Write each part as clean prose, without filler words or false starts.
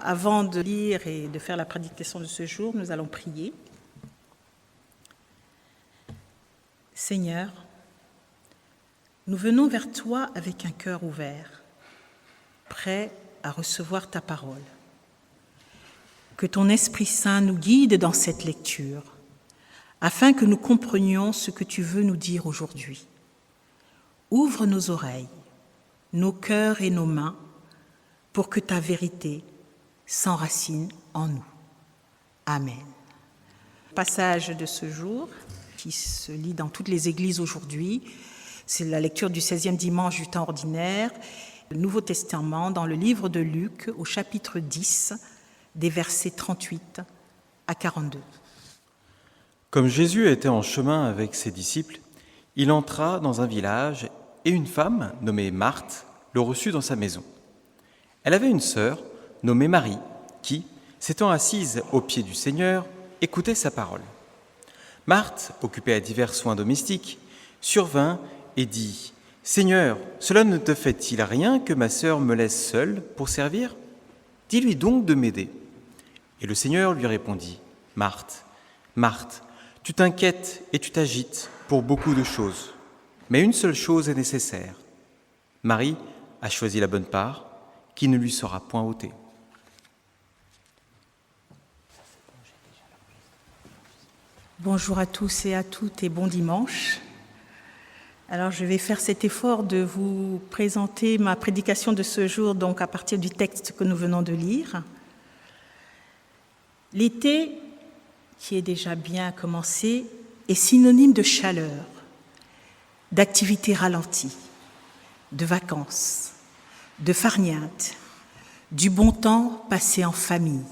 Avant de lire et de faire la prédication de ce jour, nous allons prier. Seigneur, nous venons vers toi avec un cœur ouvert, prêt à recevoir ta parole. Que ton Esprit Saint nous guide dans cette lecture, afin que nous comprenions ce que tu veux nous dire aujourd'hui. Ouvre nos oreilles, nos cœurs et nos mains, pour que ta vérité s'enracine en nous. Amen. Le passage de ce jour, qui se lit dans toutes les églises aujourd'hui, c'est la lecture du 16e dimanche du temps ordinaire, le Nouveau Testament, dans le livre de Luc, au chapitre 10, des versets 38 à 42. Comme Jésus était en chemin avec ses disciples, il entra dans un village et une femme, nommée Marthe, le reçut dans sa maison. Elle avait une sœur, nommée Marie, qui, s'étant assise aux pieds du Seigneur, écoutait sa parole. Marthe, occupée à divers soins domestiques, survint et dit « Seigneur, cela ne te fait-il rien que ma sœur me laisse seule pour servir ? Dis-lui donc de m'aider. » Et le Seigneur lui répondit « Marthe, Marthe, tu t'inquiètes et tu t'agites pour beaucoup de choses, mais une seule chose est nécessaire. Marie a choisi la bonne part, qui ne lui sera point ôtée. » Bonjour à tous et à toutes et bon dimanche. Alors je vais faire cet effort de vous présenter ma prédication de ce jour, donc à partir du texte que nous venons de lire. L'été, qui est déjà bien commencé, est synonyme de chaleur, d'activité ralentie, de vacances, de farniente, du bon temps passé en famille,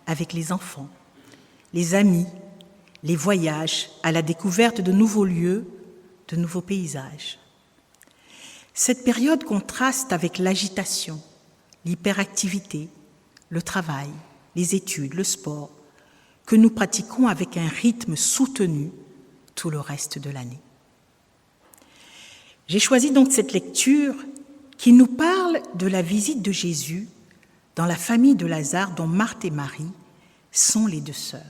avec les enfants, les amis, les voyages à la découverte de nouveaux lieux, de nouveaux paysages. Cette période contraste avec l'agitation, l'hyperactivité, le travail, les études, le sport, que nous pratiquons avec un rythme soutenu tout le reste de l'année. J'ai choisi donc cette lecture qui nous parle de la visite de Jésus dans la famille de Lazare dont Marthe et Marie sont les deux sœurs.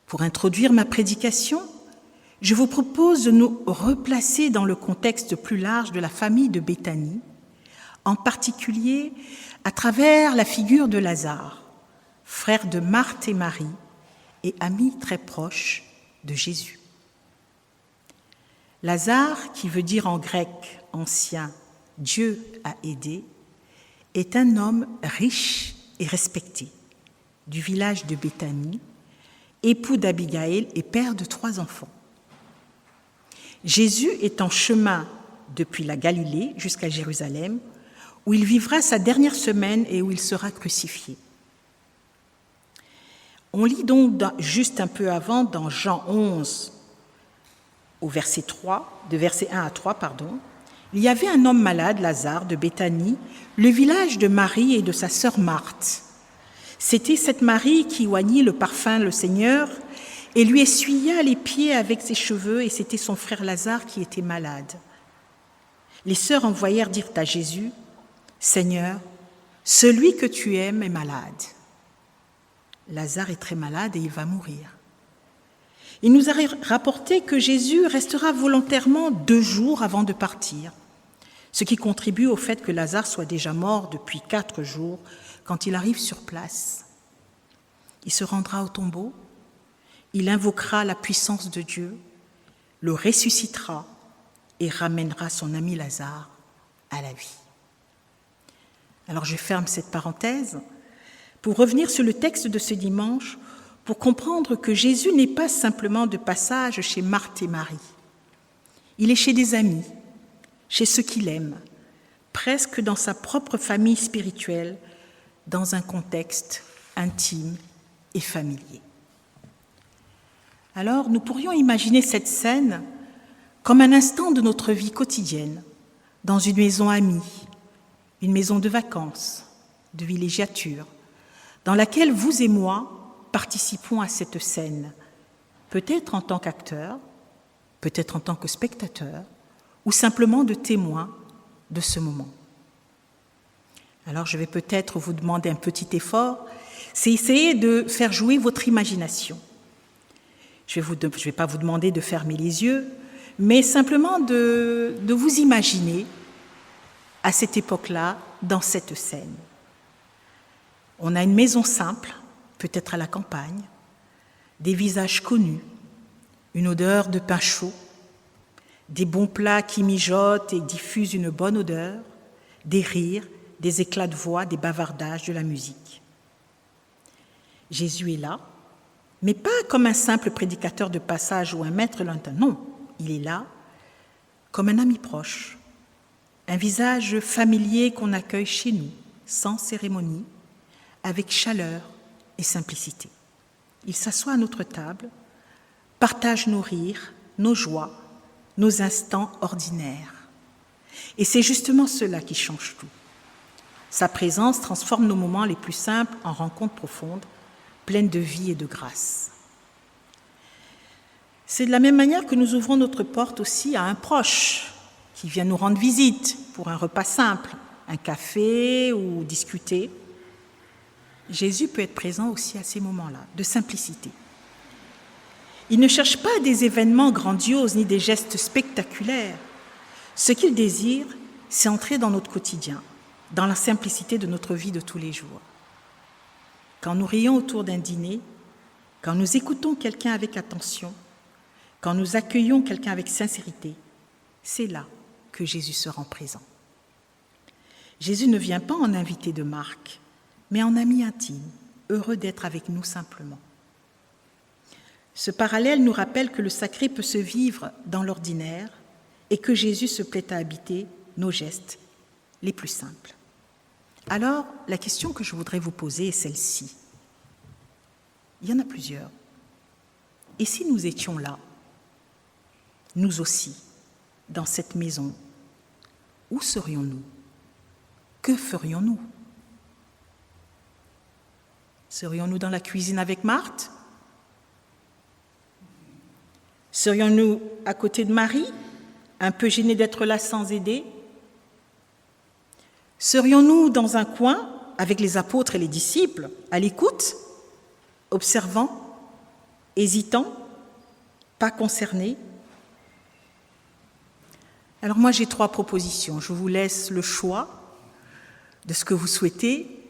Pour introduire ma prédication, je vous propose de nous replacer dans le contexte plus large de la famille de Béthanie, en particulier à travers la figure de Lazare, frère de Marthe et Marie et ami très proche de Jésus. Lazare, qui veut dire en grec ancien « Dieu a aidé », est un homme riche et respecté du village de Béthanie, époux d'Abigaïl et père de 3 enfants. Jésus est en chemin depuis la Galilée jusqu'à Jérusalem, où il vivra sa dernière semaine et où il sera crucifié. On lit donc juste un peu avant, dans Jean 11, au verset 3, de verset 1 à 3, il y avait un homme malade, Lazare, de Béthanie, le village de Marie et de sa sœur Marthe. C'était cette Marie qui oignit le parfum le Seigneur et lui essuya les pieds avec ses cheveux, et c'était son frère Lazare qui était malade. Les sœurs envoyèrent dire à Jésus « Seigneur, celui que tu aimes est malade. » Lazare est très malade et il va mourir. Il nous a rapporté que Jésus restera volontairement 2 jours avant de partir, ce qui contribue au fait que Lazare soit déjà mort depuis 4 jours quand il arrive sur place. Il se rendra au tombeau, il invoquera la puissance de Dieu, le ressuscitera et ramènera son ami Lazare à la vie. Alors je ferme cette parenthèse pour revenir sur le texte de ce dimanche, pour comprendre que Jésus n'est pas simplement de passage chez Marthe et Marie. Il est chez des amis, chez ceux qu'il aime, presque dans sa propre famille spirituelle, dans un contexte intime et familier. Alors, nous pourrions imaginer cette scène comme un instant de notre vie quotidienne, dans une maison amie, une maison de vacances, de villégiature, dans laquelle vous et moi participons à cette scène, peut-être en tant qu'acteurs, peut-être en tant que spectateurs, ou simplement de témoins de ce moment. Alors je vais peut-être vous demander un petit effort, c'est essayer de faire jouer votre imagination. Je ne vais pas vous demander de fermer les yeux, mais simplement de vous imaginer à cette époque-là, dans cette scène. On a une maison simple, peut-être à la campagne, des visages connus, une odeur de pain chaud, des bons plats qui mijotent et diffusent une bonne odeur, des rires, des éclats de voix, des bavardages, de la musique. Jésus est là, mais pas comme un simple prédicateur de passage ou un maître lointain. Non, il est là comme un ami proche, un visage familier qu'on accueille chez nous, sans cérémonie, avec chaleur et simplicité. Il s'assoit à notre table, partage nos rires, nos joies, nos instants ordinaires. Et c'est justement cela qui change tout. Sa présence transforme nos moments les plus simples en rencontres profondes, pleines de vie et de grâce. C'est de la même manière que nous ouvrons notre porte aussi à un proche qui vient nous rendre visite pour un repas simple, un café ou discuter. Jésus peut être présent aussi à ces moments-là, de simplicité. Il ne cherche pas des événements grandioses ni des gestes spectaculaires. Ce qu'il désire, c'est entrer dans notre quotidien, dans la simplicité de notre vie de tous les jours. Quand nous rions autour d'un dîner, quand nous écoutons quelqu'un avec attention, quand nous accueillons quelqu'un avec sincérité, c'est là que Jésus se rend présent. Jésus ne vient pas en invité de marque, mais en ami intime, heureux d'être avec nous simplement. Ce parallèle nous rappelle que le sacré peut se vivre dans l'ordinaire et que Jésus se plaît à habiter nos gestes les plus simples. Alors, la question que je voudrais vous poser est celle-ci. Il y en a plusieurs. Et si nous étions là, nous aussi, dans cette maison, où serions-nous? Que ferions-nous? Serions-nous dans la cuisine avec Marthe? Serions-nous à côté de Marie, un peu gênés d'être là sans aider? Serions-nous dans un coin avec les apôtres et les disciples, à l'écoute, observant, hésitant, pas concernés? Alors moi j'ai 3 propositions. Je vous laisse le choix de ce que vous souhaitez,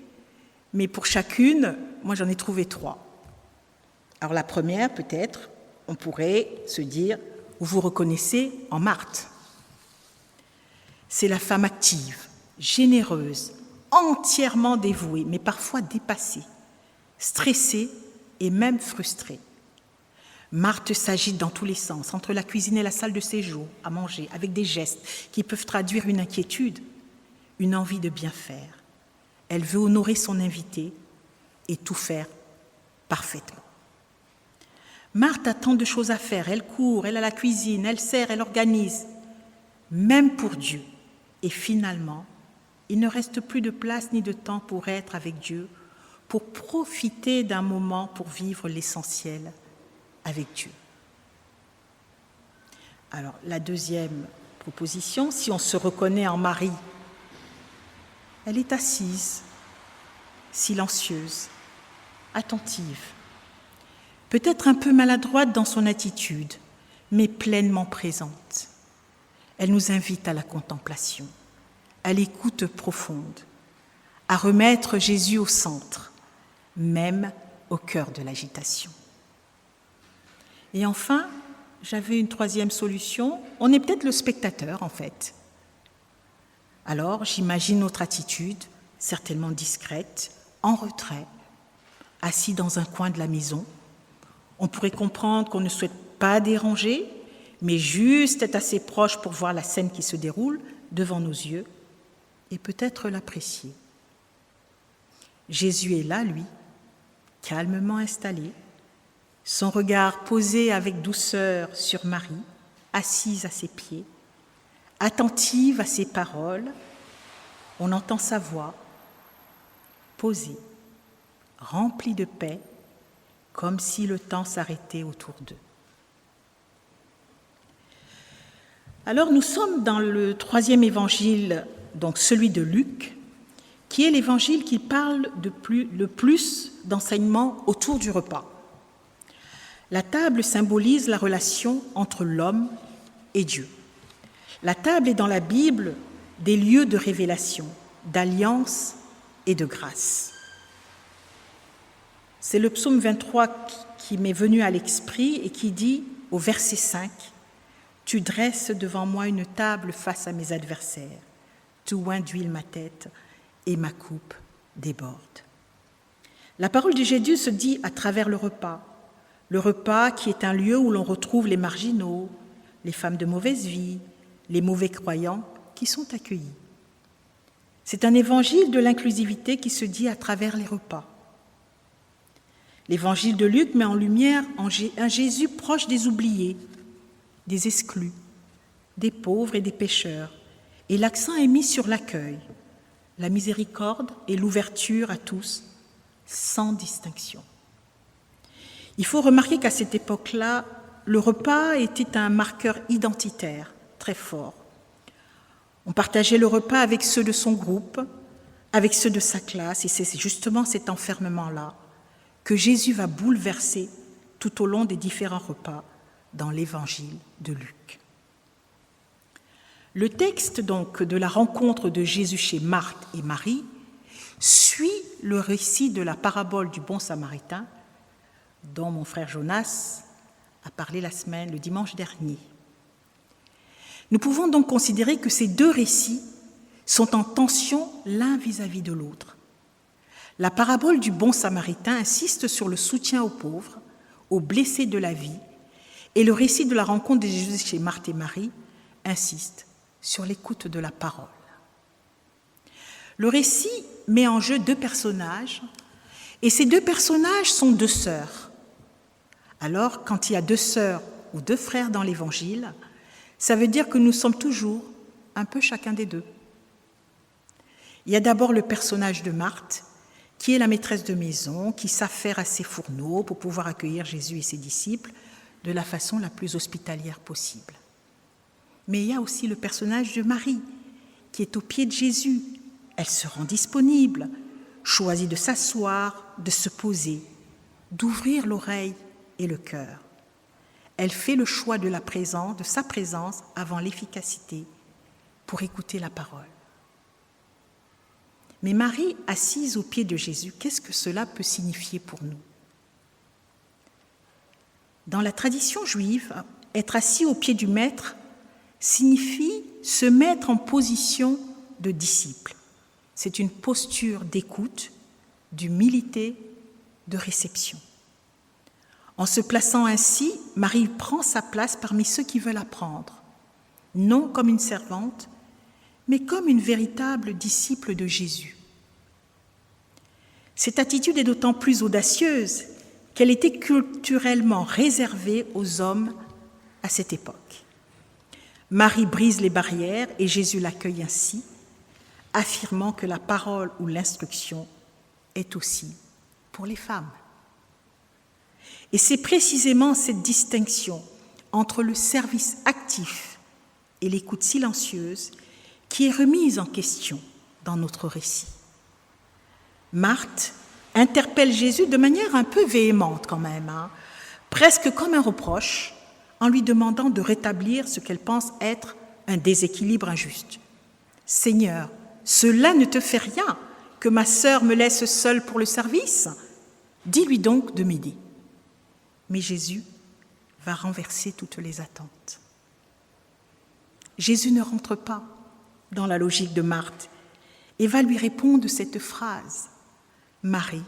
mais pour chacune, moi j'en ai trouvé 3. Alors la première, peut-être, on pourrait se dire, vous vous reconnaissez en Marthe. C'est la femme active, généreuse, entièrement dévouée, mais parfois dépassée, stressée et même frustrée. Marthe s'agite dans tous les sens, entre la cuisine et la salle de séjour, à manger, avec des gestes qui peuvent traduire une inquiétude, une envie de bien faire. Elle veut honorer son invité et tout faire parfaitement. Marthe a tant de choses à faire, elle court, elle a la cuisine, elle sert, elle organise, même pour Dieu. Et finalement, il ne reste plus de place ni de temps pour être avec Dieu, pour profiter d'un moment pour vivre l'essentiel avec Dieu. Alors, la deuxième proposition, si on se reconnaît en Marie, elle est assise, silencieuse, attentive, peut-être un peu maladroite dans son attitude, mais pleinement présente. Elle nous invite à la contemplation, à l'écoute profonde, à remettre Jésus au centre, même au cœur de l'agitation. Et enfin, j'avais une 3e solution. On est peut-être le spectateur, en fait. Alors, j'imagine notre attitude, certainement discrète, en retrait, assis dans un coin de la maison. On pourrait comprendre qu'on ne souhaite pas déranger, mais juste être assez proche pour voir la scène qui se déroule devant nos yeux et peut-être l'apprécier. Jésus est là, lui, calmement installé, son regard posé avec douceur sur Marie, assise à ses pieds, attentive à ses paroles. On entend sa voix, posée, remplie de paix, comme si le temps s'arrêtait autour d'eux. Alors nous sommes dans le 3e évangile, donc celui de Luc, qui est l'évangile qui parle le plus d'enseignements autour du repas. La table symbolise la relation entre l'homme et Dieu. La table est dans la Bible des lieux de révélation, d'alliance et de grâce. C'est le psaume 23 qui m'est venu à l'esprit et qui dit au verset 5 « Tu dresses devant moi une table face à mes adversaires, tu oins d'huile ma tête et ma coupe déborde. » La parole de Jésus se dit à travers le repas qui est un lieu où l'on retrouve les marginaux, les femmes de mauvaise vie, les mauvais croyants qui sont accueillis. C'est un évangile de l'inclusivité qui se dit à travers les repas. L'évangile de Luc met en lumière un Jésus proche des oubliés, des exclus, des pauvres et des pécheurs, et l'accent est mis sur l'accueil, la miséricorde et l'ouverture à tous, sans distinction. Il faut remarquer qu'à cette époque-là, le repas était un marqueur identitaire très fort. On partageait le repas avec ceux de son groupe, avec ceux de sa classe, et c'est justement cet enfermement-là que Jésus va bouleverser tout au long des différents repas dans l'évangile de Luc. Le texte donc de la rencontre de Jésus chez Marthe et Marie suit le récit de la parabole du bon samaritain dont mon frère Jonas a parlé le dimanche dernier. Nous pouvons donc considérer que ces deux récits sont en tension l'un vis-à-vis de l'autre. La parabole du bon samaritain insiste sur le soutien aux pauvres, aux blessés de la vie, et le récit de la rencontre de Jésus chez Marthe et Marie insiste sur l'écoute de la parole. Le récit met en jeu deux personnages, et ces deux personnages sont deux sœurs. Alors, quand il y a deux sœurs ou deux frères dans l'Évangile, ça veut dire que nous sommes toujours un peu chacun des deux. Il y a d'abord le personnage de Marthe, qui est la maîtresse de maison, qui s'affaire à ses fourneaux pour pouvoir accueillir Jésus et ses disciples de la façon la plus hospitalière possible. Mais il y a aussi le personnage de Marie, qui est aux pieds de Jésus. Elle se rend disponible, choisit de s'asseoir, de se poser, d'ouvrir l'oreille et le cœur. Elle fait le choix de sa présence avant l'efficacité pour écouter la parole. Mais Marie, assise aux pieds de Jésus, qu'est-ce que cela peut signifier pour nous? Dans la tradition juive, être assis aux pieds du maître signifie se mettre en position de disciple. C'est une posture d'écoute, d'humilité, de réception. En se plaçant ainsi, Marie prend sa place parmi ceux qui veulent apprendre, non comme une servante, mais comme une véritable disciple de Jésus. Cette attitude est d'autant plus audacieuse qu'elle était culturellement réservée aux hommes à cette époque. Marie brise les barrières et Jésus l'accueille ainsi, affirmant que la parole ou l'instruction est aussi pour les femmes. Et c'est précisément cette distinction entre le service actif et l'écoute silencieuse qui est remise en question dans notre récit. Marthe interpelle Jésus de manière un peu véhémente quand même, presque comme un reproche, en lui demandant de rétablir ce qu'elle pense être un déséquilibre injuste. « Seigneur, cela ne te fait rien que ma sœur me laisse seule pour le service? Dis-lui donc de m'aider. » Mais Jésus va renverser toutes les attentes. Jésus ne rentre pas dans la logique de Marthe et va lui répondre cette phrase « Marie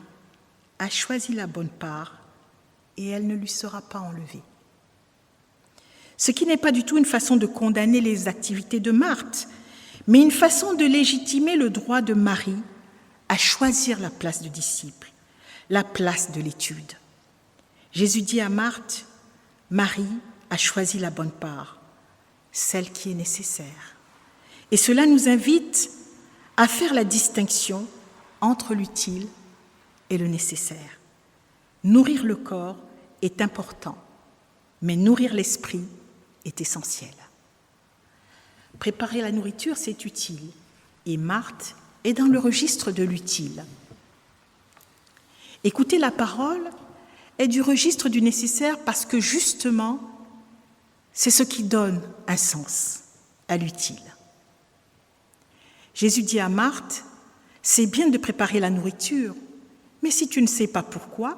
a choisi la bonne part et elle ne lui sera pas enlevée. » Ce qui n'est pas du tout une façon de condamner les activités de Marthe, mais une façon de légitimer le droit de Marie à choisir la place de disciple, la place de l'étude. Jésus dit à Marthe, Marie a choisi la bonne part, celle qui est nécessaire. Et cela nous invite à faire la distinction entre l'utile et le nécessaire. Nourrir le corps est important, mais nourrir l'esprit est essentiel. Préparer la nourriture, c'est utile, et Marthe est dans le registre de l'utile. Écouter la parole est du registre du nécessaire parce que justement, c'est ce qui donne un sens à l'utile. Jésus dit à Marthe, « C'est bien de préparer la nourriture, mais si tu ne sais pas pourquoi,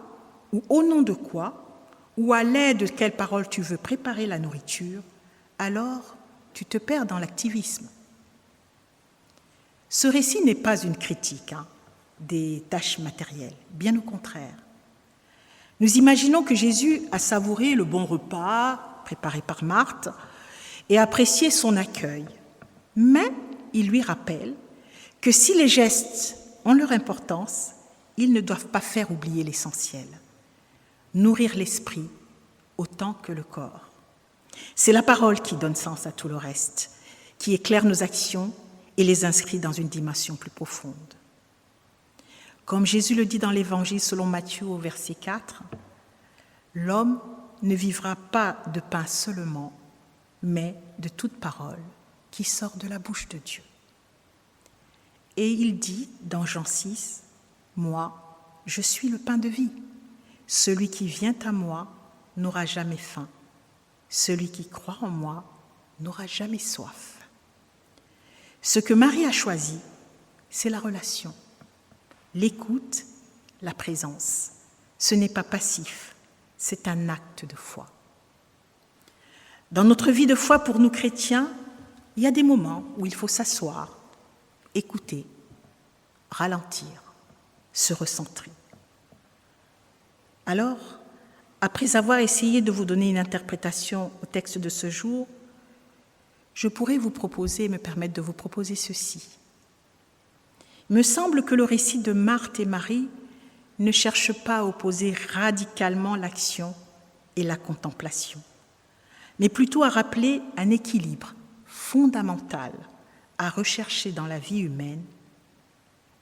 ou au nom de quoi, ou à l'aide de quelle parole tu veux préparer la nourriture, alors tu te perds dans l'activisme. » Ce récit n'est pas une critique des tâches matérielles, bien au contraire. Nous imaginons que Jésus a savouré le bon repas préparé par Marthe et apprécié son accueil. Mais il lui rappelle que si les gestes ont leur importance, ils ne doivent pas faire oublier l'essentiel. Nourrir l'esprit autant que le corps. C'est la parole qui donne sens à tout le reste, qui éclaire nos actions et les inscrit dans une dimension plus profonde. Comme Jésus le dit dans l'Évangile selon Matthieu au verset 4, « L'homme ne vivra pas de pain seulement, mais de toute parole qui sort de la bouche de Dieu. » Et il dit dans Jean 6, « Moi, je suis le pain de vie. Celui qui vient à moi n'aura jamais faim. Celui qui croit en moi n'aura jamais soif. » Ce que Marie a choisi, c'est la relation, l'écoute, la présence. Ce n'est pas passif, c'est un acte de foi. Dans notre vie de foi, pour nous chrétiens, il y a des moments où il faut s'asseoir, écouter, ralentir, se recentrer. Alors, après avoir essayé de vous donner une interprétation au texte de ce jour, je pourrais me permettre de vous proposer ceci. Il me semble que le récit de Marthe et Marie ne cherche pas à opposer radicalement l'action et la contemplation, mais plutôt à rappeler un équilibre fondamental à rechercher dans la vie humaine,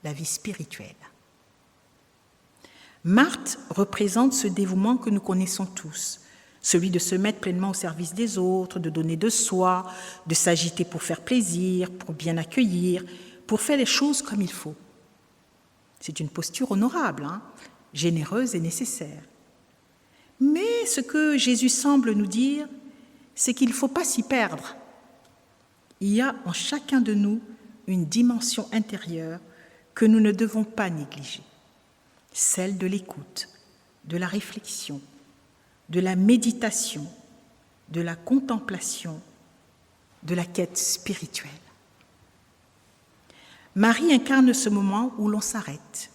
la vie spirituelle. Marthe représente ce dévouement que nous connaissons tous, celui de se mettre pleinement au service des autres, de donner de soi, de s'agiter pour faire plaisir, pour bien accueillir, pour faire les choses comme il faut. C'est une posture honorable, généreuse et nécessaire. Mais ce que Jésus semble nous dire, c'est qu'il ne faut pas s'y perdre. Il y a en chacun de nous une dimension intérieure que nous ne devons pas négliger, celle de l'écoute, de la réflexion, de la méditation, de la contemplation, de la quête spirituelle. Marie incarne ce moment où l'on s'arrête,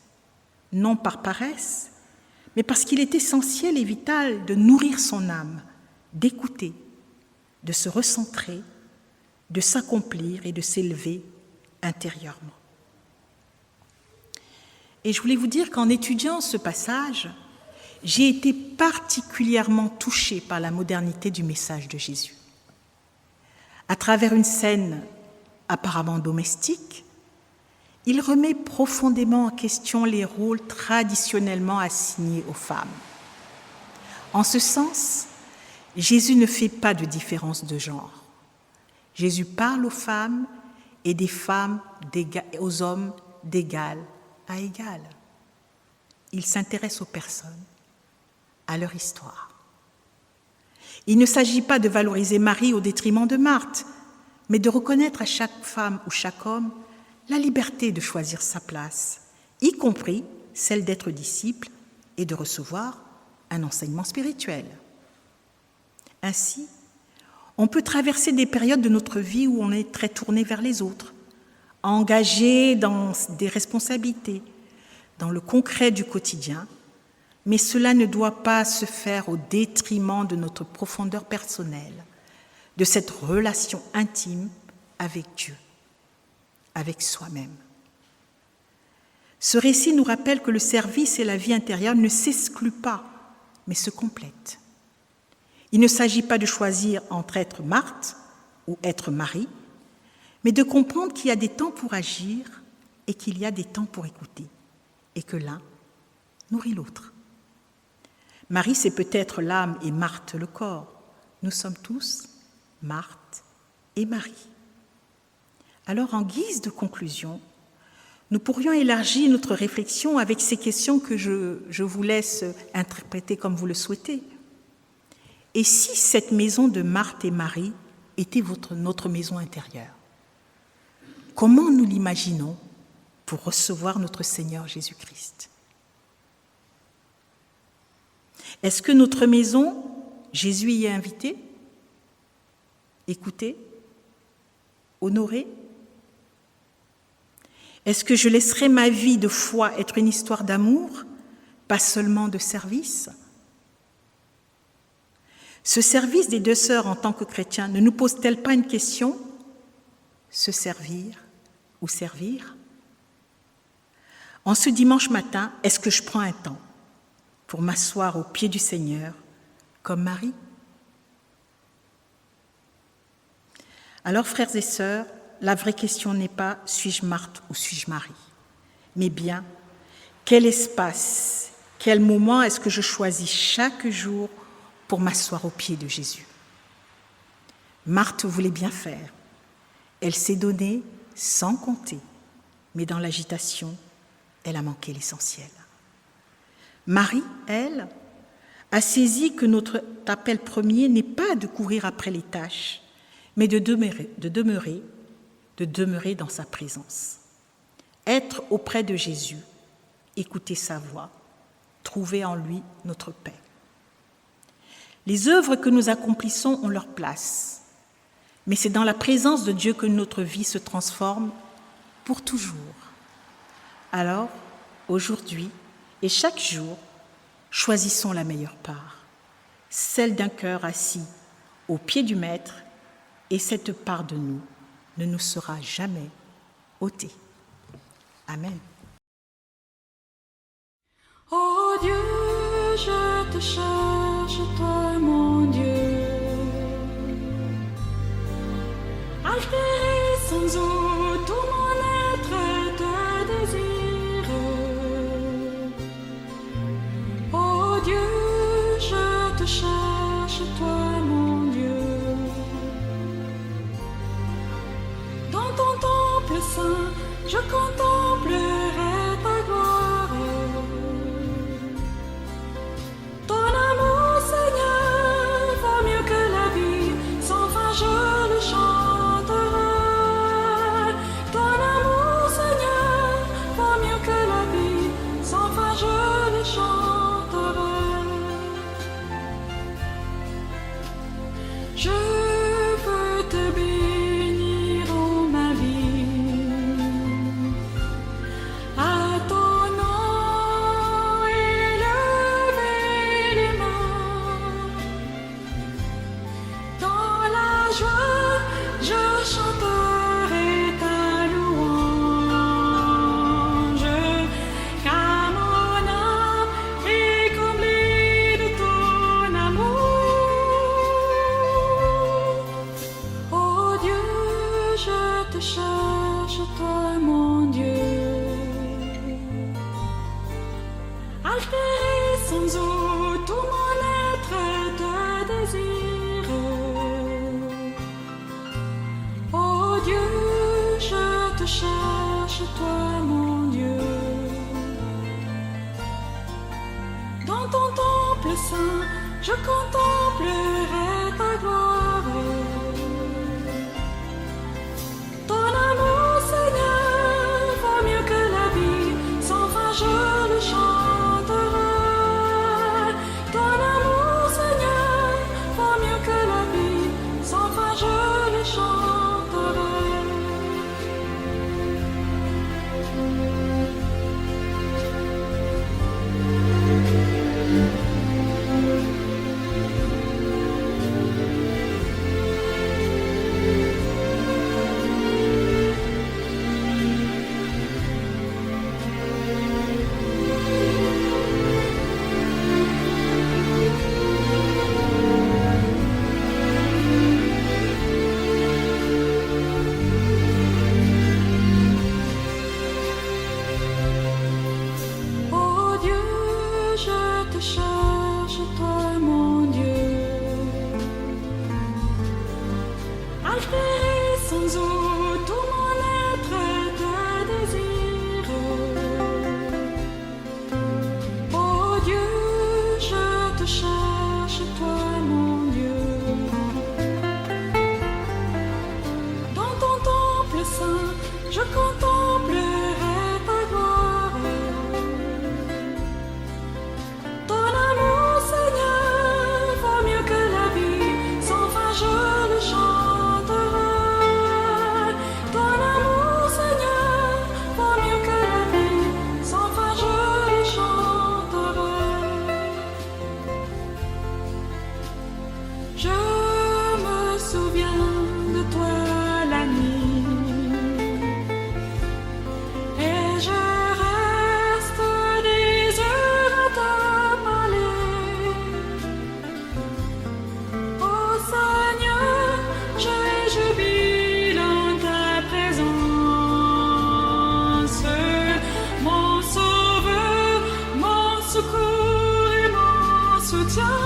non par paresse, mais parce qu'il est essentiel et vital de nourrir son âme, d'écouter, de se recentrer, de s'accomplir et de s'élever intérieurement. Et je voulais vous dire qu'en étudiant ce passage, j'ai été particulièrement touchée par la modernité du message de Jésus. À travers une scène apparemment domestique, il remet profondément en question les rôles traditionnellement assignés aux femmes. En ce sens, Jésus ne fait pas de différence de genre. Jésus parle aux femmes et des femmes aux hommes d'égal à égal. Il s'intéresse aux personnes, à leur histoire. Il ne s'agit pas de valoriser Marie au détriment de Marthe, mais de reconnaître à chaque femme ou chaque homme la liberté de choisir sa place, y compris celle d'être disciple et de recevoir un enseignement spirituel. Ainsi, on peut traverser des périodes de notre vie où on est très tourné vers les autres, engagé dans des responsabilités, dans le concret du quotidien, mais cela ne doit pas se faire au détriment de notre profondeur personnelle, de cette relation intime avec Dieu, avec soi-même. Ce récit nous rappelle que le service et la vie intérieure ne s'excluent pas, mais se complètent. Il ne s'agit pas de choisir entre être Marthe ou être Marie, mais de comprendre qu'il y a des temps pour agir et qu'il y a des temps pour écouter, et que l'un nourrit l'autre. Marie, c'est peut-être l'âme et Marthe le corps. Nous sommes tous Marthe et Marie. Alors, en guise de conclusion, Nous pourrions élargir notre réflexion avec ces questions que je vous laisse interpréter comme vous le souhaitez. Et si cette maison de Marthe et Marie était notre maison intérieure? Comment nous l'imaginons pour recevoir notre Seigneur Jésus-Christ? Est-ce que notre maison, Jésus y est invité? Écouté? Honoré? Est-ce que je laisserai ma vie de foi être une histoire d'amour, pas seulement de service? Ce service des deux sœurs en tant que chrétiens ne nous pose-t-elle pas une question? Se servir ou servir? En ce dimanche matin, est-ce que je prends un temps pour m'asseoir aux pieds du Seigneur comme Marie? Alors, frères et sœurs, la vraie question n'est pas « suis-je Marthe ou suis-je Marie ?» mais bien « quel espace, quel moment est-ce que je choisis chaque jour pour m'asseoir aux pieds de Jésus ?» Marthe voulait bien faire. Elle s'est donnée sans compter, mais dans l'agitation, elle a manqué l'essentiel. Marie, elle, a saisi que notre appel premier n'est pas de courir après les tâches, mais de demeurer dans sa présence. Être auprès de Jésus, écouter sa voix, trouver en lui notre paix. Les œuvres que nous accomplissons ont leur place, mais c'est dans la présence de Dieu que notre vie se transforme pour toujours. Alors, aujourd'hui et chaque jour, choisissons la meilleure part, celle d'un cœur assis au pied du Maître, et cette part de nous ne nous sera jamais ôtée. Amen. Ô Dieu, je te cherche, toi mon Dieu, altéré sans eau, tout mon être te désire. Ô Dieu, je te cherche, toi mon Dieu, dans ton temple saint, je contemplerai ta gloire. Ton amour, Seigneur, vaut mieux que la vie, sans fin je le chanterai. Ton amour, Seigneur, vaut mieux que la vie, sans fin je le chanterai. Je veux te bénir, ô ma vie. À ton nom élever les mains. Dans la joie, je chanterai ta louange. Car mon âme est comblée de ton amour. Ô Dieu, je te cherche, toi mon Dieu. Altéré sans eau, tout mon être te désire. Ô Dieu, je te cherche, toi mon Dieu. Dans ton temple saint, je contemplerai ta gloire. Ton amour, Seigneur, vaut mieux que la vie, sans fin je le chanterai. Ton amour, Seigneur, vaut mieux que la vie, sans fin je le chanterai. secours et mon soutien.